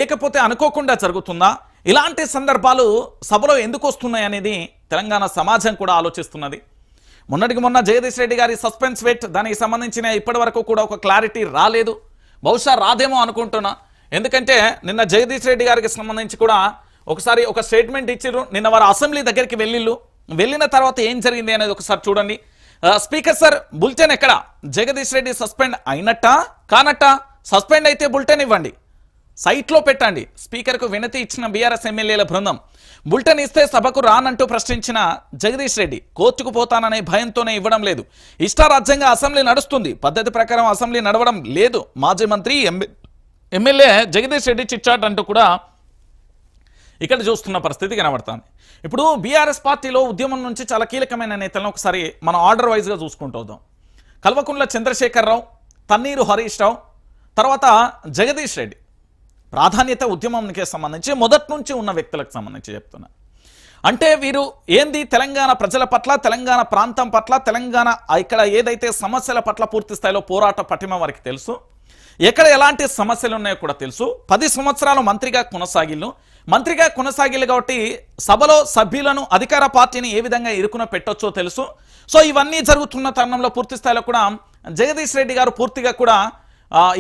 లేకపోతే అనుకోకుండా జరుగుతుందా? ఇలాంటి సందర్భాలు సభలో ఎందుకు వస్తున్నాయి అనేది తెలంగాణ సమాజం కూడా ఆలోచిస్తున్నది. మొన్నటికి మొన్న జగదీష్ రెడ్డి గారి సస్పెన్స్ వెయిట్ దానికి సంబంధించిన ఇప్పటి వరకు కూడా ఒక క్లారిటీ రాలేదు. బహుశా రాదేమో అనుకుంటున్నా. ఎందుకంటే నిన్న జగదీష్ రెడ్డి గారికి సంబంధించి కూడా ఒకసారి ఒక స్టేట్మెంట్ ఇచ్చిర్రు. నిన్న వారు అసెంబ్లీ దగ్గరికి వెళ్ళిన తర్వాత ఏం జరిగింది అనేది ఒకసారి చూడండి. స్పీకర్ సార్, బులెటిన్ ఎక్కడ? జగదీష్ రెడ్డి సస్పెండ్ అయినట్టా కానట్టా? సస్పెండ్ అయితే బులెటిన్ ఇవ్వండి, సైట్లో పెట్టండి. స్పీకర్కు వినతి ఇచ్చిన బీఆర్ఎస్ ఎమ్మెల్యేల బృందం. బులెటిన్ ఇస్తే సభకు రానంటూ ప్రశ్నించిన జగదీష్ రెడ్డి కోర్టుకు పోతాననే భయంతోనే ఇవ్వడం లేదు. ఇష్టారాజ్యంగా అసెంబ్లీ నడుస్తుంది, పద్ధతి ప్రకారం అసెంబ్లీ నడవడం లేదు. మాజీ మంత్రి ఎమ్మెల్యే జగదీష్ రెడ్డి చిట్చాట్ అంటూ కూడా ఇక్కడ చూస్తున్న పరిస్థితి కనబడుతుంది. ఇప్పుడు బీఆర్ఎస్ పార్టీలో ఉద్యమం నుంచి చాలా కీలకమైన నేతలను ఒకసారి మనం ఆర్డర్ వైజ్గా చూసుకుంటూ వద్దాం. కల్వకుంట్ల చంద్రశేఖరరావు, తన్నీరు హరీష్ రావు, తర్వాత జగదీష్ రెడ్డి. ప్రాధాన్యత ఉద్యమంకి సంబంధించి మొదటి నుంచి ఉన్న వ్యక్తులకు సంబంధించి చెప్తున్నా. అంటే వీరు ఏంది తెలంగాణ ప్రజల పట్ల, తెలంగాణ ప్రాంతం పట్ల, తెలంగాణ ఇక్కడ ఏదైతే సమస్యల పట్ల పూర్తి స్థాయిలో పోరాట పటిమ వారికి తెలుసు. ఎక్కడ ఎలాంటి సమస్యలు ఉన్నాయో కూడా తెలుసు. 10 సంవత్సరాలు మంత్రిగా కొనసాగిల్లు కాబట్టి సభలో సభ్యులను అధికార పార్టీని ఏ విధంగా ఇరుకున పెట్టొచ్చో తెలుసు. సో ఇవన్నీ జరుగుతున్న తరుణంలో పూర్తి స్థాయిలో కూడా జగదీష్ రెడ్డి గారు పూర్తిగా కూడా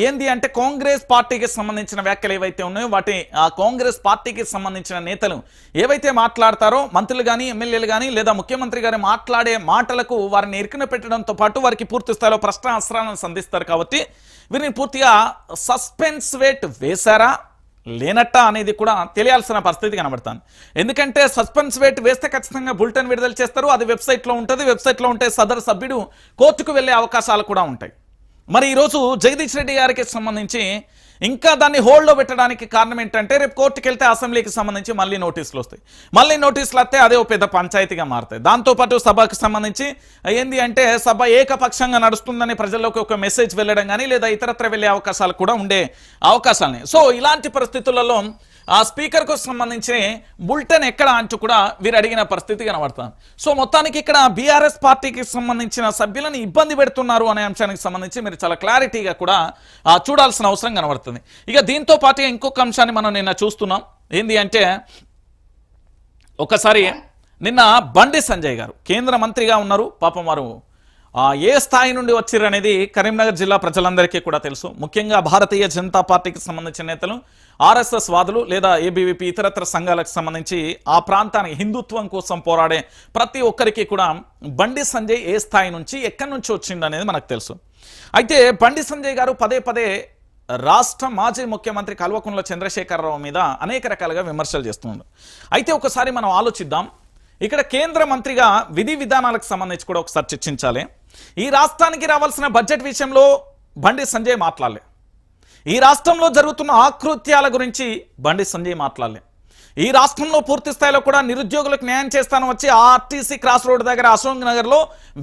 ఏంది అంటే కాంగ్రెస్ పార్టీకి సంబంధించిన వ్యాఖ్యలు ఏవైతే ఉన్నాయో వాటి కాంగ్రెస్ పార్టీకి సంబంధించిన నేతలు ఏవైతే మాట్లాడతారో, మంత్రులు కానీ ఎమ్మెల్యేలు కానీ లేదా ముఖ్యమంత్రి గారు మాట్లాడే మాటలకు వారిని ఇరుకున పెట్టడంతో పాటు వారికి పూర్తి స్థాయిలో ప్రశ్న అస్త్రాలను సంధిస్తారు. కాబట్టి వీరిని పూర్తిగా సస్పెన్స్ వేట్ వేశారా లేనట్టా అనేది కూడా తెలియాల్సిన పరిస్థితి కనబడుతుంది. ఎందుకంటే సస్పెన్స్ వేట్ వేస్తే ఖచ్చితంగా బులెటిన్ విడుదల చేస్తారు. అది వెబ్సైట్లో ఉంటుంది. వెబ్సైట్లో ఉంటే సదరు సభ్యుడు కోర్టుకు వెళ్లే అవకాశాలు కూడా ఉంటాయి. మరి ఈరోజు జగదీష్ రెడ్డి గారికి సంబంధించి ఇంకా దాన్ని హోల్డ్లో పెట్టడానికి కారణం ఏంటంటే రేపు కోర్టుకు వెళ్తే అసెంబ్లీకి సంబంధించి మళ్ళీ నోటీసులు వస్తాయి. మళ్ళీ నోటీసులు వస్తే అదే ఒక పెద్ద పంచాయతీగా మారుతాయి. దాంతోపాటు సభకు సంబంధించి ఏంది అంటే సభ ఏకపక్షంగా నడుస్తుందని ప్రజల్లోకి ఒక మెసేజ్ వెళ్ళడం కానీ లేదా ఇతరత్ర వెళ్ళే అవకాశాలు కూడా ఉండే అవకాశాలని. సో ఇలాంటి పరిస్థితులలో ఆ స్పీకర్కు సంబంధించి బులెటిన్ ఎక్కడ అంటూ కూడా వీరు అడిగిన పరిస్థితి కనబడుతుంది. సో మొత్తానికి ఇక్కడ బీఆర్ఎస్ పార్టీకి సంబంధించిన సభ్యులను ఇబ్బంది పెడుతున్నారు అనే అంశానికి సంబంధించి మీరు చాలా క్లారిటీగా కూడా చూడాల్సిన అవసరం కనబడుతుంది. ఇక దీంతో పాటు ఇంకొక అంశాన్ని మనం నిన్న చూస్తున్నాం. ఏంది అంటే ఒకసారి నిన్న బండి సంజయ్ గారు కేంద్ర మంత్రిగా ఉన్నారు. పాపం వారు ఏ స్థాయి నుండి వచ్చిర్రు అనేది కరీంనగర్ జిల్లా ప్రజలందరికీ కూడా తెలుసు. ముఖ్యంగా భారతీయ జనతా పార్టీకి సంబంధించిన నేతలు, ఆర్ఎస్ఎస్ వాదులు లేదా ఏబీవీపీ ఇతరత్ర సంఘాలకు సంబంధించి ఆ ప్రాంతానికి హిందుత్వం కోసం పోరాడే ప్రతి ఒక్కరికి కూడా బండి సంజయ్ ఏ స్థాయి నుంచి ఎక్కడి నుంచి వచ్చిండు అనేది మనకు తెలుసు. అయితే బండి సంజయ్ గారు పదే రాష్ట్ర మాజీ ముఖ్యమంత్రి కల్వకుంట్ల చంద్రశేఖరరావు మీద అనేక రకాలుగా విమర్శలు చేస్తున్నారు. అయితే ఒకసారి మనం ఆలోచిద్దాం. ఇక్కడ కేంద్ర మంత్రిగా విధి విధానాలకు సంబంధించి కూడా ఒకసారి చర్చించాలి. ఈ రాష్ట్రానికి రావాల్సిన బడ్జెట్ విషయంలో బండి సంజయ్ మాట్లాడలే. ఈ రాష్ట్రంలో జరుగుతున్న ఆకృత్యాల గురించి బండి సంజయ్ మాట్లాడలే. ఈ రాష్ట్రంలో పూర్తి స్థాయిలో కూడా నిరుద్యోగులకు న్యాయం చేస్తాను వచ్చి ఆర్టీసీ క్రాస్ రోడ్ దగ్గర అశోక్ నగర్లో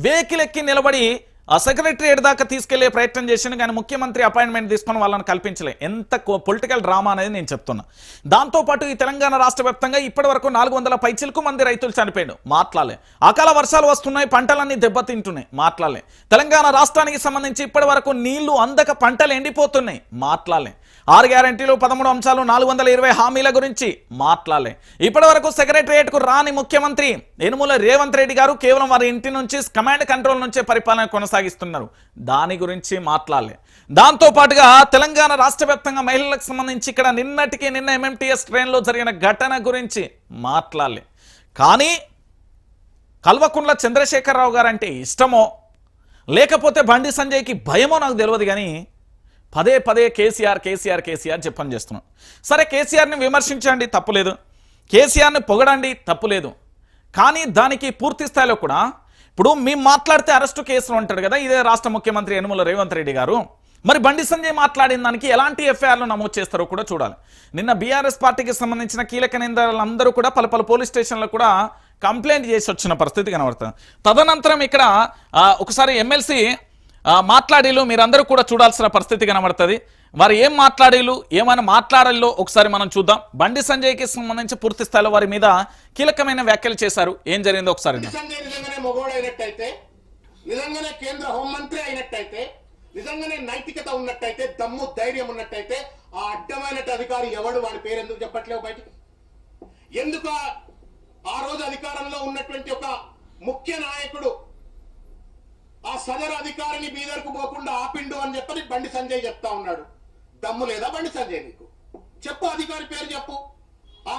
వెహికల్ ఎక్కి నిలబడి ఆ సెక్రటరియట్ దాకా తీసుకెళ్లే ప్రయత్నం చేసిండు. కానీ ముఖ్యమంత్రి అపాయింట్మెంట్ తీసుకొని వాళ్ళని కల్పించలే. ఎంత పొలిటికల్ డ్రామా అనేది నేను చెప్తున్నా. దాంతోపాటు ఈ తెలంగాణ రాష్ట్ర వ్యాప్తంగా ఇప్పటి వరకు 400 పైచిలకు మంది రైతులు చనిపోయాడు, మాట్లాడలే. అకాల వర్షాలు వస్తున్నాయి, పంటలన్నీ దెబ్బతింటున్నాయి, మాట్లాడలే. తెలంగాణ రాష్ట్రానికి సంబంధించి ఇప్పటి వరకు నీళ్లు అందక పంటలు ఎండిపోతున్నాయి, మాట్లాడలే. 6 గ్యారంటీలు 13 అంశాలు 420 హామీల గురించి మాట్లాడలే. ఇప్పటి వరకు సెక్రటరియట్కు రాని ముఖ్యమంత్రి యనుమల రేవంత్ రెడ్డి గారు కేవలం వారి ఇంటి నుంచి కమాండ్ కంట్రోల్ నుంచే పరిపాలన కొనసాగిస్తున్నారు, దాని గురించి మాట్లాడలే. దాంతో పాటుగా తెలంగాణ రాష్ట్ర వ్యాప్తంగా మహిళలకు సంబంధించి ఇక్కడ నిన్న ఎంఎంటీఎస్ ట్రైన్లో జరిగిన ఘటన గురించి మాట్లాడలే. కానీ కల్వకుంట్ల చంద్రశేఖరరావు గారు అంటే ఇష్టమో లేకపోతే బండి సంజయ్కి భయమో నాకు తెలియదు. కానీ పదే కేసీఆర్ చెప్పని చేస్తున్నాం. సరే, కేసీఆర్ని విమర్శించండి, తప్పులేదు. కేసీఆర్ని పొగడండి, తప్పులేదు. కానీ దానికి పూర్తి స్థాయిలో కూడా ఇప్పుడు మేము మాట్లాడితే అరెస్టు కేసులు అంటాడు కదా ఇదే రాష్ట్ర ముఖ్యమంత్రి యనుమల రేవంత్ రెడ్డి గారు. మరి బండి సంజయ్ మాట్లాడిన దానికి ఎలాంటి ఎఫ్ఐఆర్లు నమోదు చేస్తారో కూడా చూడాలి. నిన్న బీఆర్ఎస్ పార్టీకి సంబంధించిన కీలక నేతలందరూ కూడా పలు పోలీస్ స్టేషన్లో కూడా కంప్లైంట్ చేసి వచ్చిన పరిస్థితి కనబడుతుంది. తదనంతరం ఇక్కడ ఒకసారి ఎమ్మెల్సీ మాట్లాడేలు మీరందరూ కూడా చూడాల్సిన పరిస్థితి కనబడుతుంది. వారు ఏం మాట్లాడేలు ఏమైనా మాట్లాడాలో ఒకసారి మనం చూద్దాం. బండి సంజయ్కి సంబంధించి పూర్తి స్థాయిలో వారి మీద కీలకమైన వ్యాఖ్యలు చేశారు. ఏం జరిగిందో ఒకసారి కేంద్ర హోంమంత్రి అయినట్టయితే నిజంగానే నైతికత ఉన్నట్టయితే, దమ్ము ధైర్యం ఉన్నట్టయితే ఆ అడ్డమైన అధికారి ఎవడు, వాడి పేరు ఎందుకు చెప్పట్లేవు బయటికి? ఎందుకు ఆ రోజు అధికారంలో ఉన్నటువంటి ఒక ముఖ్య నాయకుడు ఆ సదరు అధికారిని బీదర్కు పోకుండా ఆపిండు అని చెప్పని బండి సంజయ్ చెప్తా ఉన్నాడు. దమ్ము లేదా బండి సంజయ్ నీకు? చెప్పు, అధికారి పేరు చెప్పు. ఆ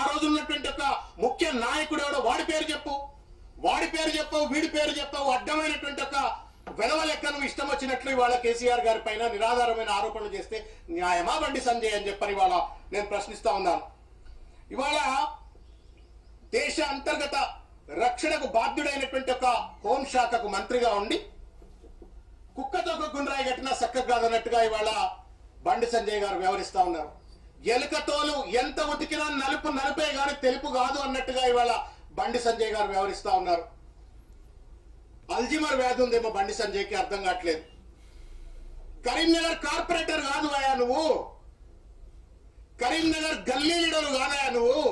రోజు ఉన్నటువంటి ఒక ముఖ్య నాయకుడు ఎవడో వాడి పేరు చెప్పు. వాడి పేరు చెప్పవు, వీడి పేరు చెప్పవు. అడ్డమైనటువంటి ఒక వెధవ లెక్కను ఇష్టం వచ్చినట్లు ఇవాళ కేసీఆర్ గారి పైన నిరాధారమైన ఆరోపణలు చేస్తే న్యాయమా బండి సంజయ్ అని చెప్పని ఇవాళ నేను ప్రశ్నిస్తా ఉన్నాను. ఇవాళ దేశ అంతర్గత రక్షణకు బాధ్యుడైనటువంటి ఒక హోంశాఖకు మంత్రిగా ఉండి కుక్కతో గుండ్రాయి కట్టినా చక్కగా కాదన్నట్టుగా ఇవాళ బండి సంజయ్ గారు వ్యవహరిస్తా ఉన్నారు. ఎలుకతోలు ఎంత ఉతికినా నలుపు నలుపే గాని తెలుపు కాదు అన్నట్టుగా ఇవాళ బండి సంజయ్ గారు వ్యవహరిస్తా ఉన్నారు. అల్జిమర్ వ్యాధి ఉందేమో బండి సంజయ్కి, అర్థం కావట్లేదు. కరీంనగర్ కార్పొరేటర్ కాదు అయ్యా నువ్వు, కరీంనగర్ గల్లీ లీడరు కాదయా నువ్వు.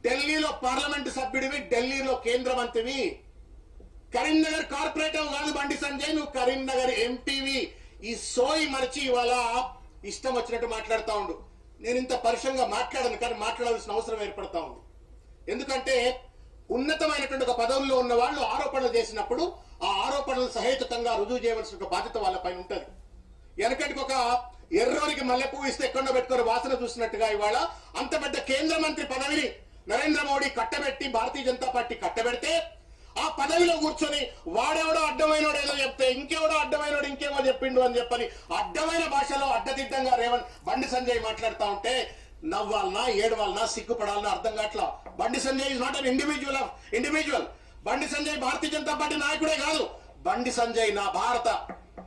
ఢిల్లీలో పార్లమెంటు సభ్యుడివి, ఢిల్లీలో కేంద్ర మంత్రివి. కరీంనగర్ కార్పొరేటర్ కాదు బండి సంజయ్, నువ్వు కరీంనగర్ ఎంపీవి. ఈ సోయి మరిచి ఇవాళ ఇష్టం వచ్చినట్టు మాట్లాడుతా ఉండు. నేను ఇంత పరుషంగా మాట్లాడను, కానీ మాట్లాడాల్సిన అవసరం ఏర్పడతా ఉంది. ఎందుకంటే ఉన్నతమైనటువంటి ఒక పదవుల్లో ఉన్న వాళ్ళు ఆరోపణలు చేసినప్పుడు ఆ ఆరోపణలు సహేతుకంగా రుజువు చేయవలసిన ఒక బాధ్యత వాళ్ళపైన ఉంటుంది. వెనకటికి ఒక ఎర్రోనికి మల్లెపువ్వు ఇస్తే ఎక్కడో పెట్టుకుని వాసన చూసినట్టుగా ఇవాళ అంత పెద్ద కేంద్ర మంత్రి పదవిని నరేంద్ర మోడీ కట్టబెట్టి, భారతీయ జనతా పార్టీ కట్టబెడితే ఆ పదవిలో కూర్చొని వాడెవడో అడ్డమైనోడు ఏదో చెప్తే ఇంకెవడో అడ్డమైనోడు ఇంకేమో చెప్పిండు అని చెప్పని అడ్డమైన భాషలో అడ్డదిడ్డంగా బండి సంజయ్ మాట్లాడుతూ ఉంటే నవ్వాలనా ఏడవాలనా సిగ్గుపడాలనా అర్థం కావట్లా. Bandi Sanjay is not an individual. Bandi Sanjay Bharatiya Janata party నాయకుడే కాదు, బండి సంజయ్ నా భారత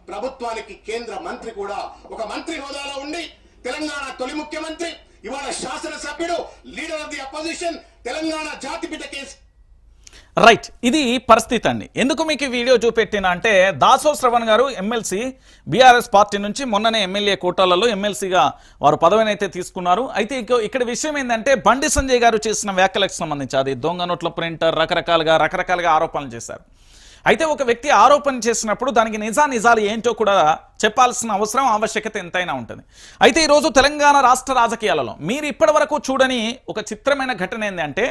ప్రభుత్వానికి కేంద్ర మంత్రి కూడా. ఒక మంత్రి హోదాలో ఉండి తెలంగాణ తొలి ముఖ్యమంత్రి, ఇవాళ శాసనసభ్యుడు, leader of the opposition, Telangana జాతిపిత కేసు. రైట్, ఇది పరిస్థితి అండి. ఎందుకు మీకు ఈ వీడియో చూపెట్టినా అంటే దాసో శ్రవణ్ గారు ఎమ్మెల్సీ బీఆర్ఎస్ పార్టీ నుంచి మొన్ననే ఎమ్మెల్యే కోటాలలో ఎమ్మెల్సీగా వారు పదవిని అయితే తీసుకున్నారు. అయితే ఇక్కడ విషయం ఏంటంటే బండి సంజయ్ గారు చేసిన వ్యాఖ్యలకు సంబంధించి అది దొంగ నోట్ల ప్రింటర్ రకరకాలుగా ఆరోపణలు చేశారు. అయితే ఒక వ్యక్తి ఆరోపణ చేసినప్పుడు దానికి నిజాలు ఏంటో కూడా చెప్పాల్సిన అవసరం ఆవశ్యకత ఎంతైనా ఉంటుంది. అయితే ఈరోజు తెలంగాణ రాష్ట్ర రాజకీయాలలో మీరు ఇప్పటి వరకు చూడని ఒక చిత్రమైన ఘటన ఏంటంటే,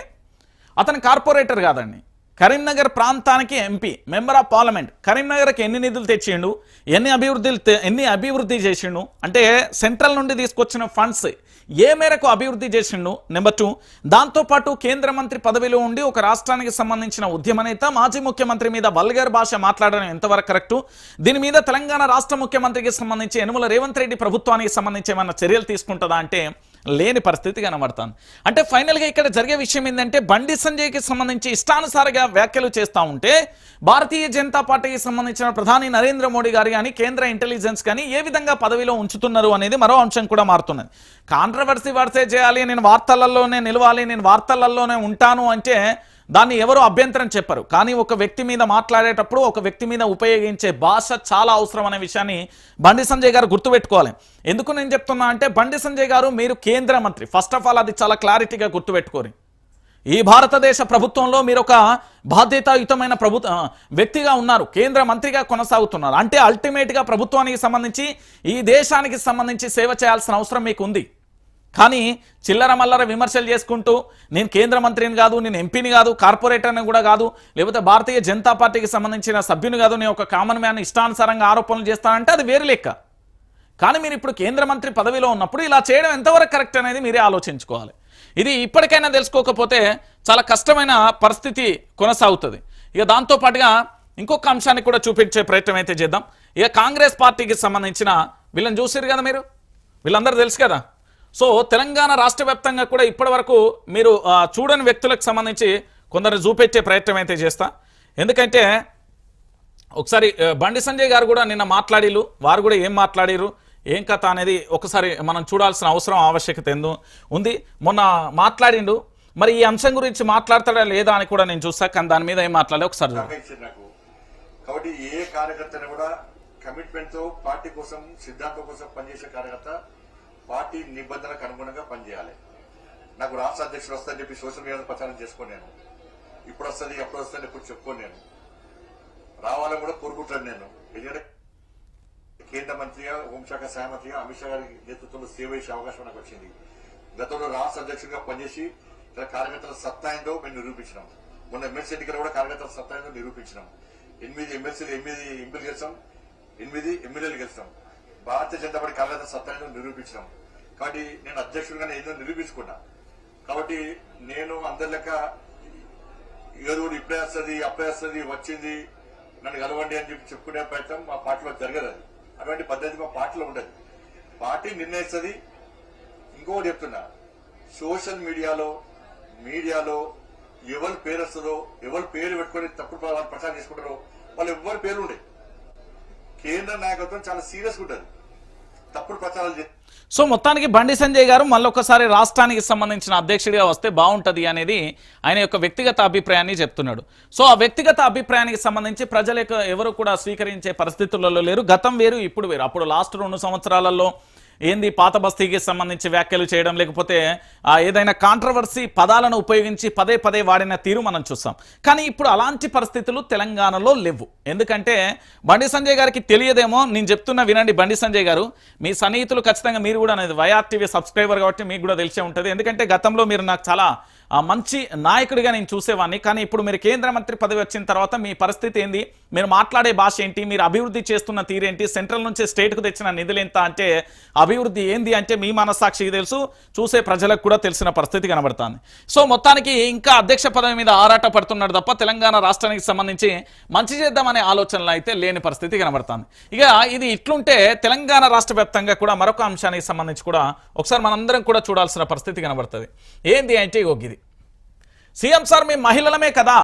అతను కార్పొరేటర్ కాదండి, కరీంనగర్ ప్రాంతానికి ఎంపీ, మెంబర్ ఆఫ్ పార్లమెంట్. కరీంనగర్కి ఎన్ని నిధులు తెచ్చిండు, ఎన్ని అభివృద్ధి చేసిండు అంటే సెంట్రల్ నుండి తీసుకొచ్చిన ఫండ్స్ ఏ మేరకు అభివృద్ధి చేసిండు. నెంబర్ 2, దాంతోపాటు కేంద్ర మంత్రి పదవిలో ఉండి ఒక రాష్ట్రానికి సంబంధించిన ఉద్యమ నేత, మాజీ ముఖ్యమంత్రి మీద వల్గర్ భాష మాట్లాడడం ఎంతవరకు కరెక్టు? దీని మీద తెలంగాణ రాష్ట్ర ముఖ్యమంత్రికి సంబంధించి యనుమల రేవంత్ రెడ్డి ప్రభుత్వానికి సంబంధించి ఏమైనా చర్యలు తీసుకుంటుందా అంటే లేని పరిస్థితి కనబడుతుంది. అంటే ఫైనల్గా ఇక్కడ జరిగే విషయం ఏంటంటే బండి సంజయ్కి సంబంధించి ఇష్టానుసారంగా వ్యాఖ్యలు చేస్తూ ఉంటే భారతీయ జనతా పార్టీకి సంబంధించిన ప్రధాని నరేంద్ర మోడీ గారు కానీ కేంద్ర ఇంటెలిజెన్స్ కానీ ఏ విధంగా పదవిలో ఉంచుతున్నారు అనేది మరో అంశం కూడా మారుతున్నది. కాంట్రవర్సీ వర్సే చేయాలి, నేను వార్తలలోనే నిలవాలి, నేను వార్తలలోనే ఉంటాను అంటే దాన్ని ఎవరు అభ్యంతరం చెప్పరు. కానీ ఒక వ్యక్తి మీద మాట్లాడేటప్పుడు ఒక వ్యక్తి మీద ఉపయోగించే భాష చాలా అవసరం అనే విషయాన్ని బండి సంజయ్ గారు గుర్తుపెట్టుకోవాలి. ఎందుకు నేను చెప్తున్నా అంటే బండి సంజయ్ గారు మీరు కేంద్ర మంత్రి, ఫస్ట్ ఆఫ్ ఆల్ అది చాలా క్లారిటీగా గుర్తుపెట్టుకోరు. ఈ భారతదేశ ప్రభుత్వంలో మీరు ఒక బాధ్యతాయుతమైన వ్యక్తిగా ఉన్నారు, కేంద్ర మంత్రిగా కొనసాగుతున్నారు. అంటే అల్టిమేట్గా ప్రభుత్వానికి సంబంధించి ఈ దేశానికి సంబంధించి సేవ చేయాల్సిన అవసరం మీకు ఉంది. కానీ చిల్లర మల్లర విమర్శలు చేసుకుంటూ నేను కేంద్ర మంత్రిని కాదు, నేను ఎంపీని కాదు, కార్పొరేటర్ని కూడా కాదు, లేకపోతే భారతీయ జనతా పార్టీకి సంబంధించిన సభ్యుని కాదు, నేను ఒక కామన్ మ్యాన్ ఇష్టానుసారంగా ఆరోపణలు చేస్తానంటే అది వేరే లెక్క. కానీ మీరు ఇప్పుడు కేంద్ర మంత్రి పదవిలో ఉన్నప్పుడు ఇలా చేయడం ఎంతవరకు కరెక్ట్ అనేది మీరే ఆలోచించుకోవాలి. ఇది ఇప్పటికైనా తెలుసుకోకపోతే చాలా కష్టమైన పరిస్థితి కొనసాగుతుంది. ఇక దాంతోపాటుగా ఇంకొక అంశాన్ని కూడా చూపించే ప్రయత్నం అయితే చేద్దాం. ఇక కాంగ్రెస్ పార్టీకి సంబంధించిన వీళ్ళని చూసారు కదా, మీరు వీళ్ళందరూ తెలుసు కదా. సో తెలంగాణ రాష్ట్ర వ్యాప్తంగా కూడా ఇప్పటి వరకు మీరు చూడని వ్యక్తులకు సంబంధించి కొందరు చూపెట్టే ప్రయత్నం అయితే చేస్తా. ఎందుకంటే ఒకసారి బండి సంజయ్ గారు కూడా నిన్న మాట్లాడిరు, వారు కూడా ఏం మాట్లాడిరు ఏం కథ అనేది ఒకసారి మనం చూడాల్సిన అవసరం ఆవశ్యకత ఉంది. మొన్న మాట్లాడిండు, మరి ఈ అంశం గురించి మాట్లాడతాడా లేదా అని కూడా నేను చూస్తా, కానీ దాని మీద ఏం మాట్లాడే ఒకసారి. కాబట్టి ఏ కార్యకర్తను కూడా కమిట్మెంట్ తో పార్టీ కోసం సిద్ధాంతం కోసం పనిచేసే కార్యకర్త పార్టీ నిబంధనలకు అనుగుణంగా పనిచేయాలి. నాకు రాష్ట్ర అధ్యక్షుడు వస్తుందని చెప్పి సోషల్ మీడియాలో ప్రచారం చేసుకోను, నేను ఇప్పుడు వస్తుంది ఎప్పుడు వస్తుంది ఇప్పుడు చెప్పుకోను, నేను రావాలని కూడా కోరుకుంటాను. నేను కేంద్ర మంత్రిగా హోంశాఖ సహాయ మంత్రిగా అమిత్ షా గారి నేతృత్వంలో సేవ చేసే అవకాశం నాకు వచ్చింది. గతంలో రాష్ట్ర అధ్యక్షుడిగా పనిచేసి ఇలా కార్యకర్తల సత్తా ఏందో మేము నిరూపించినాం. మొన్న ఎమ్మెల్సీ ఎన్నికలు కూడా కార్యకర్తల సత్తా ఏందో నిరూపించినాం. 8 ఎమ్మెల్సీలు 8 ఎంపీలు గెలిచాం, 8 ఎమ్మెల్యేలు గెలిచాం. భారతీయ జనతా పార్టీ కార్యకర్తల సత్తా ఏందో నిరూపించినాం. కాబట్టి నేను అధ్యక్షుడిగా ఏదో నిరూపించుకున్నా. కాబట్టి నేను అందరి లెక్క ఏదో ఇప్పుడే వస్తుంది అప్పుడే వస్తుంది వచ్చింది నన్ను కలవండి అని చెప్పి చెప్పుకునే ప్రయత్నం మా పార్టీలో జరగదు. అది అటువంటి పద్ధతి మా పార్టీలో ఉండదు. పార్టీ నిర్ణయిస్తుంది. ఇంకొకటి చెప్తున్నా, సోషల్ మీడియాలో ఎవరి పేరు వస్తుందో, ఎవరి పేరు పెట్టుకొని తప్పుడు ప్రచారం చేసుకుంటారో వాళ్ళు ఎవరి పేరు ఉండే. కేంద్ర నాయకత్వం చాలా సీరియస్గా ఉంటుంది. తప్పుడు ప్రచారాలు సో మొత్తానికి బండి సంజయ్ గారు మళ్ళొకసారి రాష్ట్రానికి సంబంధించిన అధ్యక్షుడిగా వస్తే బాగుంటుంది అనేది ఆయన యొక్క వ్యక్తిగత అభిప్రాయాన్ని చెప్తున్నాడు. సో ఆ వ్యక్తిగత అభిప్రాయానికి సంబంధించి ప్రజలు ఎవరు కూడా స్వీకరించే పరిస్థితులలో లేరు. గతం వేరు, ఇప్పుడు వేరు. అప్పుడు లాస్ట్ 2 సంవత్సరాలలో ఏంది పాత బస్తీకి సంబంధించి వ్యాఖ్యలు చేయడం, లేకపోతే ఏదైనా కాంట్రవర్సీ పదాలను ఉపయోగించి పదే వాడిన తీరు మనం చూస్తాం. కానీ ఇప్పుడు అలాంటి పరిస్థితులు తెలంగాణలో లేవు. ఎందుకంటే బండి సంజయ్ గారికి తెలియదేమో, నేను చెప్తున్నా వినండి. బండి సంజయ్ గారు మీ సన్నిహితులు ఖచ్చితంగా, మీరు కూడా అనేది వైఆర్టీవీ సబ్స్క్రైబర్ కాబట్టి మీకు కూడా తెలిసే ఉంటుంది. ఎందుకంటే గతంలో మీరు నాకు చాలా మంచి నాయకుడిగా నేను చూసేవాడిని. కానీ ఇప్పుడు మీరు కేంద్ర మంత్రి పదవి వచ్చిన తర్వాత మీ పరిస్థితి ఏంది, మీరు మాట్లాడే భాష ఏంటి, మీరు అభివృద్ధి చేస్తున్న తీరేంటి, సెంట్రల్ నుంచి స్టేట్కు తెచ్చిన నిధులు ఎంత, అంటే అభివృద్ధి ఏంది అంటే మీ మనస్సాక్షికి తెలుసు, చూసే ప్రజలకు కూడా తెలిసిన పరిస్థితి కనబడుతుంది. సో మొత్తానికి ఇంకా అధ్యక్ష పదవి మీద ఆరాట పడుతున్నాడు తప్ప తెలంగాణ రాష్ట్రానికి సంబంధించి మంచి చేద్దామనే ఆలోచనలు అయితే లేని పరిస్థితి కనబడుతుంది. ఇక ఇది ఇట్లుంటే తెలంగాణ రాష్ట్ర వ్యాప్తంగా కూడా మరొక అంశానికి సంబంధించి కూడా ఒకసారి మనందరం కూడా చూడాల్సిన పరిస్థితి కనబడుతుంది. ఏంది అంటే ఇది సీఎం సార్, మీ మహిళలమే కదా